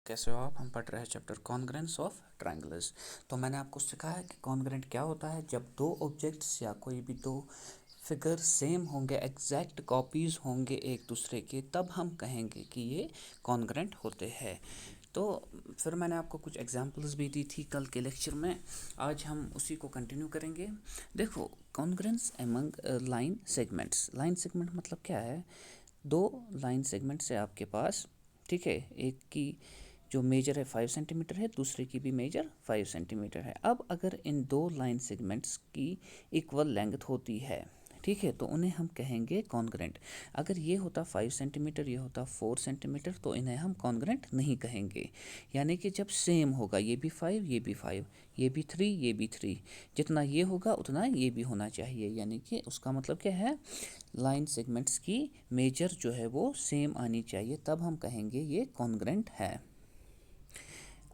कैसे हो आप। हम पढ़ रहे हैं चैप्टर कॉन्ग्रेंस ऑफ ट्रायंगल्स। तो मैंने आपको सिखाया कि कॉन्ग्रेंट क्या होता है। जब दो ऑब्जेक्ट्स या कोई भी दो फिगर सेम होंगे, एग्जैक्ट कॉपीज़ होंगे एक दूसरे के, तब हम कहेंगे कि ये कॉन्ग्रेंट होते हैं। तो फिर मैंने आपको कुछ एग्जांपल्स भी दी थी कल के लेक्चर में। आज हम उसी को कंटिन्यू करेंगे। देखो, congruence among line segments. Line segment मतलब क्या है? दो लाइन सेगमेंट्स है आपके पास, ठीक है। एक की जो मेजर है 5 सेंटीमीटर है, दूसरे की भी मेजर 5 सेंटीमीटर है। अब अगर इन दो लाइन सेगमेंट्स की इक्वल लेंथ होती है, ठीक है, तो उन्हें हम कहेंगे कॉन्ग्रेंट। अगर ये होता 5 सेंटीमीटर, ये होता 4 सेंटीमीटर, तो इन्हें हम कॉन्ग्रेंट नहीं कहेंगे। यानी कि जब सेम होगा, ये भी 5, ये भी 5, ये भी 3, ये भी 3, जितना ये होगा उतना ये भी होना चाहिए। यानी कि उसका मतलब क्या है? लाइन सेगमेंट्स की मेजर जो है वो सेम आनी चाहिए, तब हम कहेंगे ये कॉन्ग्रेंट है।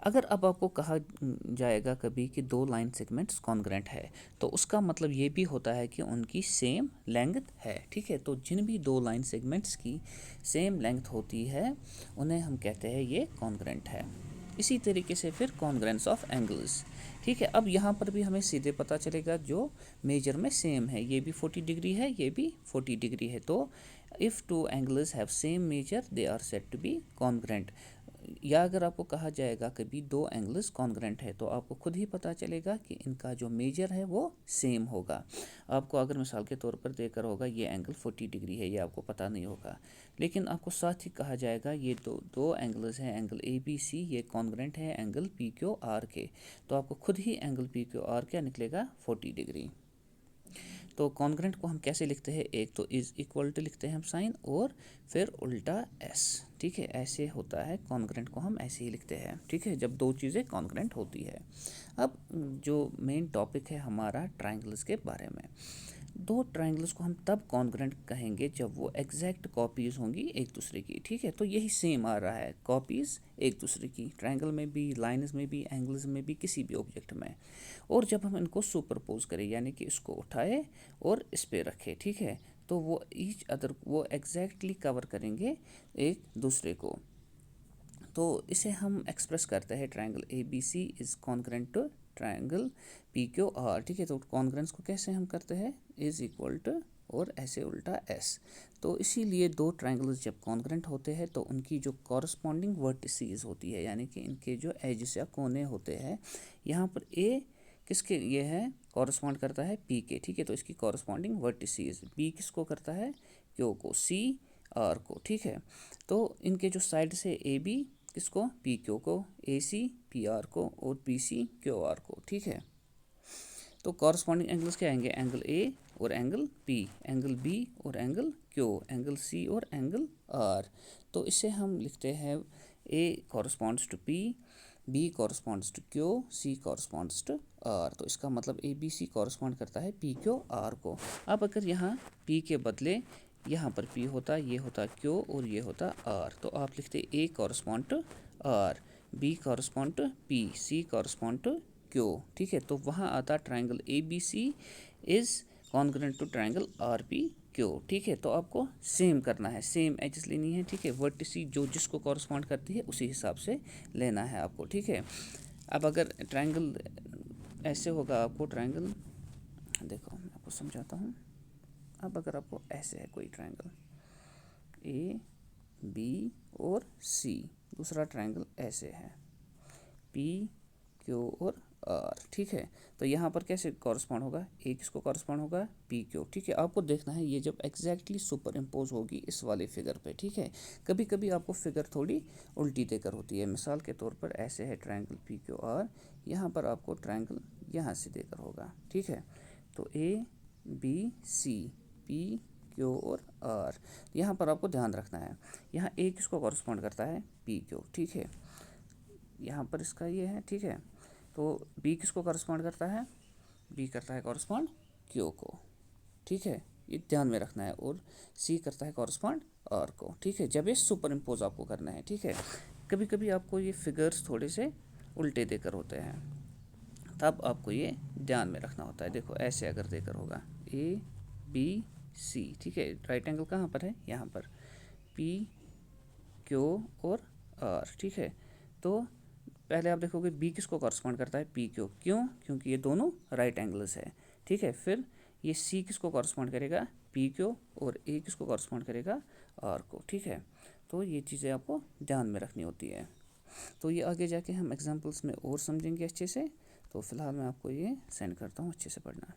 अगर अब आपको कहा जाएगा कभी कि दो लाइन सेगमेंट्स कॉन्ग्रेंट है, तो उसका मतलब ये भी होता है कि उनकी सेम लेंथ है, ठीक है। तो जिन भी दो लाइन सेगमेंट्स की सेम लेंथ होती है, उन्हें हम कहते हैं ये कॉन्ग्रेंट है। इसी तरीके से फिर कॉन्ग्रेंस ऑफ एंगल्स, ठीक है। अब यहाँ पर भी हमें सीधे पता चलेगा जो मेजर में सेम है, ये भी 40 डिग्री है, ये भी 40 डिग्री है, तो if two angles have same measure they are said to be congruent. या अगर आपको कहा जाएगा कभी दो एंगल्स कॉन्ग्रेंट है, तो आपको खुद ही पता चलेगा कि इनका जो मेजर है वो सेम होगा। आपको अगर मिसाल के तौर पर देकर होगा ये एंगल 40 डिग्री है, ये आपको पता नहीं होगा, लेकिन आपको साथ ही कहा जाएगा ये दो दो एंगल्स हैं, एंगल ए बी सी, ये कॉन्ग्रेंट है एंगल पी क्यू आर के, तो आपको खुद ही एंगल पी क्यू आर क्या निकलेगा? 40 डिग्री। तो कॉन्ग्रेंट को हम कैसे लिखते हैं? एक तो इज इक्वल टू लिखते हैं हम साइन, और फिर उल्टा एस, ठीक है। ऐसे होता है कॉन्ग्रेंट को हम ऐसे ही लिखते हैं, ठीक है, जब दो चीज़ें कॉन्ग्रेंट होती है। अब जो मेन टॉपिक है हमारा ट्राइंगल्स के बारे में। दो ट्राइंगल्स को हम तब कॉन्ग्रेंट कहेंगे जब वो एग्जैक्ट कॉपीज़ होंगी एक दूसरे की, ठीक है। तो यही सेम आ रहा है, कॉपीज़ एक दूसरे की, ट्राइंगल में भी, लाइन्स में भी, एंगल्स में भी, किसी भी ऑब्जेक्ट में। और जब हम इनको सुपरपोज करें, यानी कि इसको उठाए और इस पे रखें, ठीक है, तो वो ईच अदर वो एग्जैक्टली कवर करेंगे एक दूसरे को। तो इसे हम एक्सप्रेस करते हैं, triangle A B C is congruent to triangle P Q R, ठीक है। तो कॉन्ग्रेंस को कैसे हम करते हैं? इज इक्वल टू और ऐसे उल्टा एस। तो इसीलिए दो ट्रायंगल्स जब कॉन्ग्रेंट होते हैं तो उनकी जो कॉरस्पॉन्डिंग वर्टिसेस होती है, यानी कि इनके जो एजेस या कोने होते हैं, यहाँ पर ए किसके ये है? कॉरस्पॉन्ड करता है पी के, ठीक है। तो इसकी कॉरस्पॉन्डिंग वर्टिसेस, बी किसको करता है? क्यू को, सी आर को, ठीक है। तो इनके जो साइड से ए बी किसको? पी क्यू को, ए सी पी आर को, और पी सी क्यू आर को, ठीक है। तो कॉरस्पॉन्डिंग एंगल्स क्या आएंगे? एंगल ए और एंगल पी, एंगल बी और एंगल क्यू, एंगल सी और एंगल आर। तो इसे हम लिखते हैं A corresponds to P, B corresponds to Q, C corresponds to R. तो इसका मतलब ए बी सी कॉरस्पॉन्ड करता है पी क्यू आर को। अब अगर यहाँ पी के बदले यहाँ पर पी होता, ये होता क्यू और ये होता आर, तो आप लिखते A correspond to R, B correspond to P, C correspond to Q, ठीक है। तो वहाँ आता triangle A B C is congruent to triangle R P Q, ठीक है। तो आपको सेम करना है, सेम एजेस लेनी है, ठीक है। वर्टिसी जो जिसको कॉरस्पॉन्ड करती है उसी हिसाब से लेना है आपको, ठीक है। अब अगर ट्राइंगल ऐसे होगा, आपको ट्राइंगल देखो मैं आपको समझाता हूँ। अब अगर आपको ऐसे है कोई ट्राइंगल ए बी और सी, दूसरा ट्राइंगल ऐसे है पी क्यू और आर, ठीक है। तो यहाँ पर कैसे कॉरस्पॉन्ड होगा? ए किसको कॉरस्पॉन्ड होगा? पी क्यू, ठीक है। आपको देखना है ये जब एग्जैक्टली सुपर इम्पोज होगी इस वाले फिगर पे, ठीक है। कभी कभी आपको फिगर थोड़ी उल्टी देकर होती है, मिसाल के तौर पर ऐसे है ट्राइंगल पी क्यू आर, यहाँ पर आपको ट्राइंगल यहाँ से देकर होगा, ठीक है। तो A B C P Q और आर, यहाँ पर आपको ध्यान रखना है, यहाँ ए किसको कॉरस्पॉन्ड करता है? पी क्यू, ठीक है। यहाँ पर इसका ये है, ठीक है। तो बी किसको कॉरस्पॉन्ड करता है? बी करता है कॉरस्पॉन्ड क्यू को, ठीक है, ये ध्यान में रखना है। और सी करता है कॉरस्पॉन्ड आर को, ठीक है, जब ये सुपर इम्पोज आपको करना है, ठीक है। कभी कभी आपको ये फिगर्स थोड़े से उल्टे देकर होते हैं, तब आपको ये ध्यान में रखना होता है। देखो ऐसे अगर देकर होगा ए बी सी, ठीक है, राइट एंगल कहाँ पर है? यहाँ पर पी क्यू और आर, ठीक है। तो पहले आप देखोगे बी किसको कॉरस्पॉन्ड करता है, पी क्यू, क्यों, क्योंकि ये दोनों राइट एंगल्स है, ठीक है। फिर ये सी किसको कॉरस्पॉन्ड करेगा, पी क्यू, और ए किसको कॉरस्पॉन्ड करेगा, आर को, ठीक है। तो ये चीज़ें आपको ध्यान में रखनी होती है। तो ये आगे जाके हम एग्जांपल्स में और समझेंगे अच्छे से। तो फिलहाल मैं आपको ये सेंड करता हूँ, अच्छे से पढ़ना।